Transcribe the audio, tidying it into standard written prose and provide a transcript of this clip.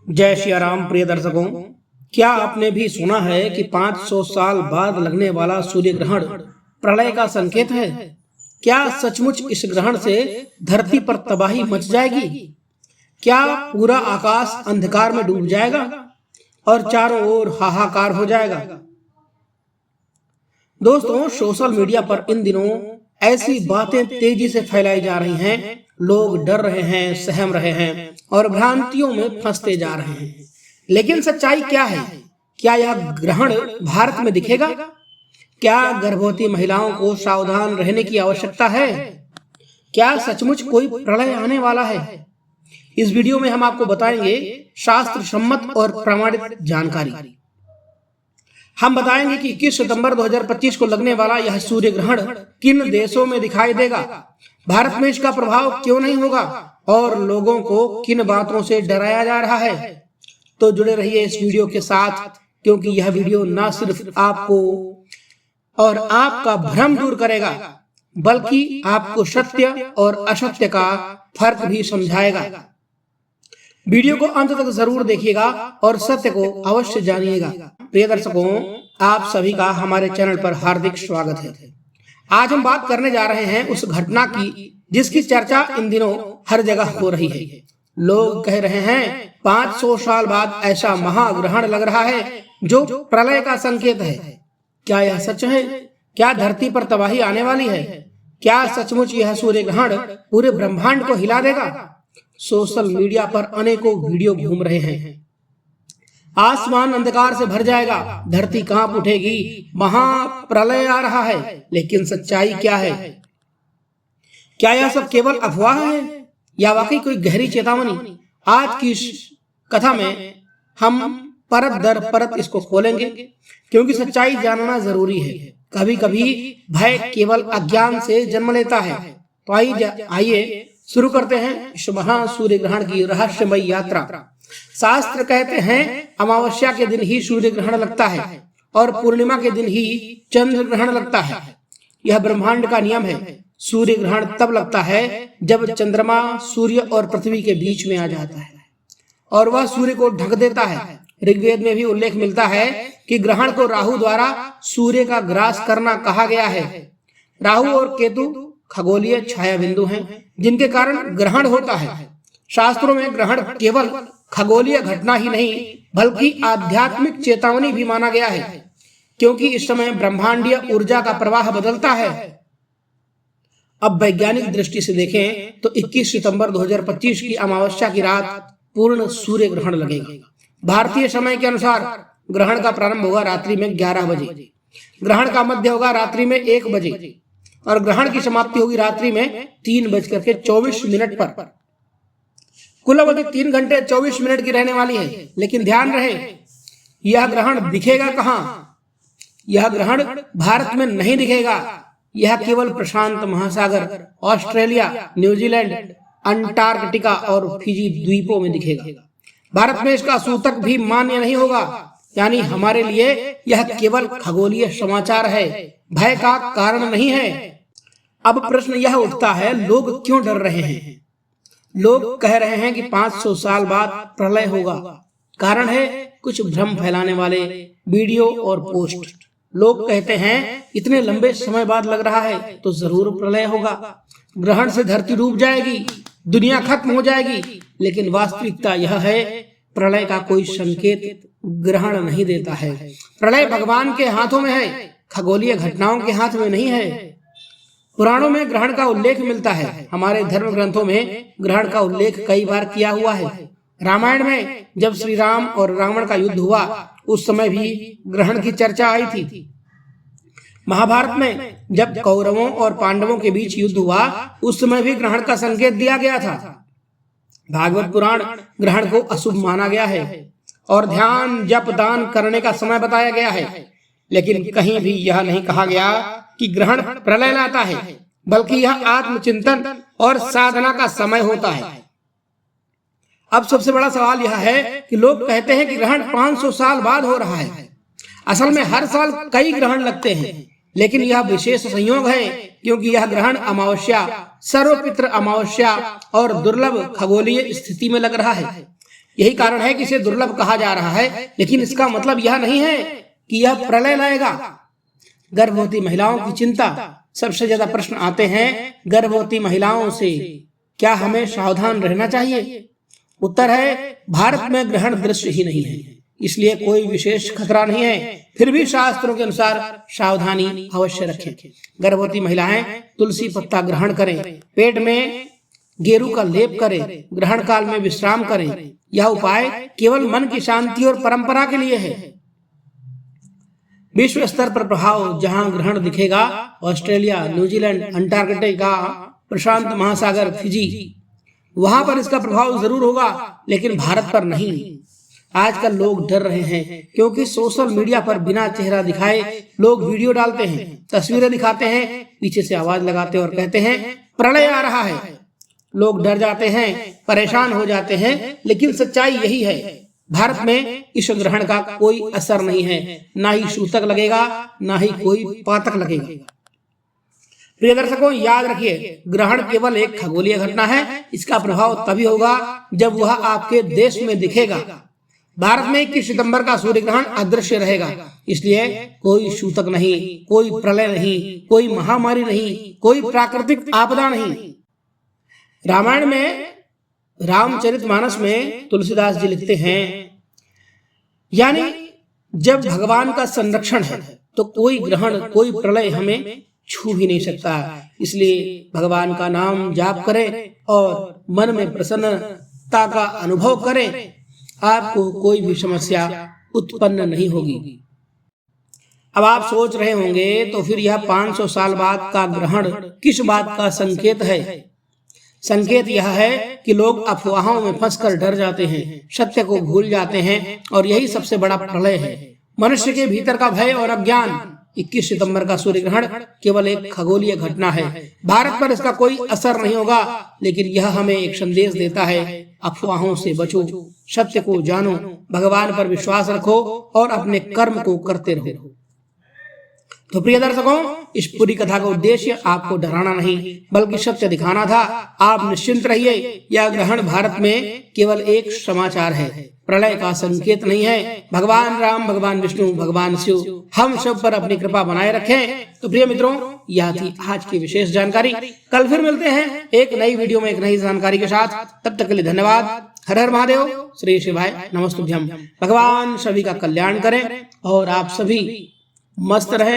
जय श्री राम। प्रिय दर्शकों, क्या आपने भी सुना है कि 500 साल बाद लगने वाला सूर्य ग्रहण प्रलय का संकेत है? क्या सचमुच इस ग्रहण से धरती पर तबाही मच जाएगी? क्या पूरा आकाश अंधकार में डूब जाएगा और चारों ओर हाहाकार हो जाएगा? दोस्तों, सोशल मीडिया पर इन दिनों ऐसी बातें तेजी से फैलाई जा रही हैं। लोग डर रहे हैं, सहम रहे हैं और भ्रांतियों में फंसते जा रहे हैं। लेकिन सच्चाई क्या है? क्या यह ग्रहण भारत में दिखेगा? क्या गर्भवती महिलाओं को सावधान रहने की आवश्यकता है? क्या सचमुच कोई प्रलय आने वाला है? इस वीडियो में हम आपको बताएंगे शास्त्र सम्मत और प्रमाणित जानकारी। हम बताएंगे कि 21 सितंबर 2025 को लगने वाला यह सूर्य ग्रहण किन देशों में दिखाई देगा, भारत में इसका प्रभाव क्यों नहीं होगा और लोगों को किन बातों से डराया जा रहा है। तो जुड़े रहिए इस वीडियो के साथ, क्योंकि यह वीडियो न सिर्फ आपको और आपका भ्रम दूर करेगा, बल्कि आपको सत्य और असत्य का फर्क भी समझाएगा। वीडियो को अंत तक जरूर देखिएगा और सत्य को अवश्य जानिएगा। प्रिय दर्शकों, आप सभी का हमारे चैनल पर हार्दिक स्वागत है। आज हम बात करने जा रहे हैं उस घटना की जिसकी चर्चा इन दिनों हर जगह हो रही है। लोग कह रहे हैं 500 साल बाद ऐसा महाग्रहण लग रहा है जो प्रलय का संकेत है। क्या यह सच है? क्या धरती पर तबाही आने वाली है? क्या सचमुच यह सूर्य ग्रहण पूरे ब्रह्मांड को हिला देगा? सोशल मीडिया पर अनेकों वीडियो घूम रहे हैं। आसमान अंधकार से भर जाएगा, धरती कांप उठेगी, महाप्रलय आ रहा है। लेकिन सच्चाई क्या है? क्या यह सब केवल अफवाह है या वाकई कोई गहरी चेतावनी? आज की इस कथा में हम परत दर परत इसको खोलेंगे, क्योंकि सच्चाई जानना जरूरी है। कभी कभी भय केवल अज्ञान से जन्म लेता है। तो आइए शुरू करते हैं इस महान सूर्य ग्रहण की रहस्यमय यात्रा। शास्त्र कहते हैं अमावस्या के दिन ही सूर्य ग्रहण लगता है और पूर्णिमा के दिन ही चंद्र ग्रहण लगता है। यह ब्रह्मांड का नियम है। सूर्य ग्रहण तब लगता है जब चंद्रमा सूर्य और पृथ्वी के बीच में आ जाता है और वह सूर्य को ढक देता है। ऋग्वेद में भी उल्लेख मिलता है कि ग्रहण को राहु द्वारा सूर्य का ग्रास करना कहा गया है। राहु और केतु खगोलीय छाया बिंदु हैं, जिनके कारण ग्रहण होता है। शास्त्रों में ग्रहण केवल खगोलीय घटना ही नहीं, बल्कि आध्यात्मिक चेतावनी भी माना गया है, क्योंकि इस समय ब्रह्मांडीय ऊर्जा का प्रवाह बदलता है। अब वैज्ञानिक दृष्टि से देखें तो 21 सितंबर 2025 की अमावस्या की रात पूर्ण सूर्य ग्रहण लगेगा। भारतीय समय के अनुसार ग्रहण का प्रारंभ होगा रात्रि में 11 बजे, ग्रहण का मध्य होगा रात्रि में 1 बजे और ग्रहण की समाप्ति होगी रात्रि में 3:24 पर। कुल अवधि 3 घंटे 24 मिनट की रहने वाली है। लेकिन ध्यान रहे, यह ग्रहण दिखेगा कहाँ? यह ग्रहण भारत में नहीं दिखेगा। यह केवल प्रशांत महासागर, ऑस्ट्रेलिया, न्यूजीलैंड, अंटार्कटिका और फिजी द्वीपों में दिखेगा। भारत में इसका सूतक भी मान्य नहीं होगा। यानी हमारे लिए यह केवल खगोलीय समाचार है, भय का कारण नहीं है। अब प्रश्न यह उठता है, लोग क्यों डर रहे हैं? लोग कह रहे हैं कि 500 साल बाद प्रलय होगा। कारण है कुछ भ्रम फैलाने वाले वीडियो और पोस्ट। लोग कहते हैं इतने लंबे समय बाद लग रहा है तो जरूर प्रलय होगा, ग्रहण से धरती डूब जाएगी, दुनिया खत्म हो जाएगी। लेकिन वास्तविकता यह है, प्रलय का कोई संकेत ग्रहण नहीं देता है। प्रलय भगवान के हाथों में है, खगोलीय घटनाओं के हाथ में नहीं है। पुराणों में ग्रहण का उल्लेख मिलता है। हमारे धर्म ग्रंथों में ग्रहण का उल्लेख कई बार किया हुआ है। रामायण में जब श्री राम और रावण का युद्ध हुआ, उस समय भी ग्रहण की चर्चा आई थी। महाभारत में जब कौरवों और पांडवों के बीच युद्ध हुआ, उस समय भी ग्रहण का संकेत दिया गया था। भागवत पुराण ग्रहण को अशुभ माना गया है और ध्यान जप दान करने का समय बताया गया है। लेकिन कहीं भी यह नहीं कहा गया कि ग्रहण प्रलय लाता है, बल्कि यह आत्मचिंतन और साधना का समय होता है। अब सबसे बड़ा सवाल यह है कि लोग कहते हैं कि ग्रहण 500 साल बाद हो रहा है। असल में हर साल कई ग्रहण लगते हैं, लेकिन यह विशेष संयोग है क्योंकि यह ग्रहण अमावस्या, सर्वपित्र अमावस्या और दुर्लभ खगोलीय स्थिति में लग रहा है। यही कारण है कि इसे दुर्लभ कहा जा रहा है, लेकिन इसका मतलब यह नहीं है कि यह प्रलय लाएगा। गर्भवती महिलाओं की चिंता। सबसे ज्यादा प्रश्न आते हैं गर्भवती महिलाओं से, क्या हमें सावधान रहना चाहिए? उत्तर है भारत में ग्रहण दृश्य ही नहीं है, इसलिए कोई विशेष खतरा नहीं है। फिर भी शास्त्रों के अनुसार सावधानी अवश्य रखें। गर्भवती महिलाएं तुलसी पत्ता ग्रहण करें, पेट में गेरू का लेप करें, ग्रहण काल में विश्राम करें। यह उपाय केवल मन की शांति और परंपरा के लिए है। विश्व स्तर पर प्रभाव। जहां ग्रहण दिखेगा ऑस्ट्रेलिया, न्यूजीलैंड, अंटार्कटिका, प्रशांत महासागर, फिजी, वहां पर इसका प्रभाव जरूर होगा, लेकिन भारत पर नहीं। आजकल लोग डर रहे हैं क्योंकि सोशल मीडिया पर बिना चेहरा दिखाए लोग वीडियो डालते हैं, तस्वीरें दिखाते हैं, पीछे से आवाज लगाते और कहते हैं प्रलय आ रहा है। लोग डर जाते हैं, परेशान हो जाते हैं, लेकिन सच्चाई यही है, भारत में इस ग्रहण का कोई असर नहीं है। ना ही सूतक लगेगा, ना ही कोई पातक लगेगा। प्रिय दर्शकों, याद रखिए, ग्रहण केवल एक खगोलीय घटना है। इसका प्रभाव तभी होगा जब वह आपके देश में दिखेगा। भारत में 21 सितंबर का सूर्य ग्रहण अदृश्य रहेगा, इसलिए कोई सूतक नहीं, कोई प्रलय नहीं, कोई महामारी नहीं, कोई प्राकृतिक आपदा नहीं। रामायण में रामचरितमानस में तुलसीदास जी लिखते हैं, यानी जब भगवान का संरक्षण है तो कोई ग्रहण, कोई प्रलय हमें छू भी नहीं सकता। इसलिए भगवान का नाम जाप करें और मन में प्रसन्नता का अनुभव करें, आपको कोई भी समस्या उत्पन्न नहीं होगी। अब आप सोच रहे होंगे तो फिर यह 500 साल बाद का ग्रहण किस बात का संकेत है? संकेत यह है कि लोग अफवाहों में फंसकर डर जाते हैं, सत्य को भूल जाते हैं, और यही सबसे बड़ा प्रलय है। मनुष्य के भीतर का भय और अज्ञान। 21 सितंबर का सूर्य ग्रहण केवल एक खगोलीय घटना है, भारत पर इसका कोई असर नहीं होगा, लेकिन यह हमें एक संदेश देता है, अफवाहों से बचो, सत्य को जानो, भगवान पर विश्वास रखो और अपने कर्म को करते रहो। तो प्रिय दर्शकों, इस पूरी कथा का उद्देश्य आपको डराना नहीं बल्कि सत्य दिखाना था। आप निश्चिंत रहिए, यह ग्रहण भारत में केवल एक समाचार है, प्रलय का संकेत नहीं है। भगवान राम, भगवान विष्णु, भगवान शिव हम सब पर अपनी कृपा बनाए रखें। तो प्रिय मित्रों, यह थी आज की विशेष जानकारी। कल फिर मिलते हैं एक नई वीडियो में एक नई जानकारी के साथ। तब तक के लिए धन्यवाद। हर हर महादेव, श्री शिवाय नमस्तुभ्यम। भगवान सभी का कल्याण करें और आप सभी मस्त रहें,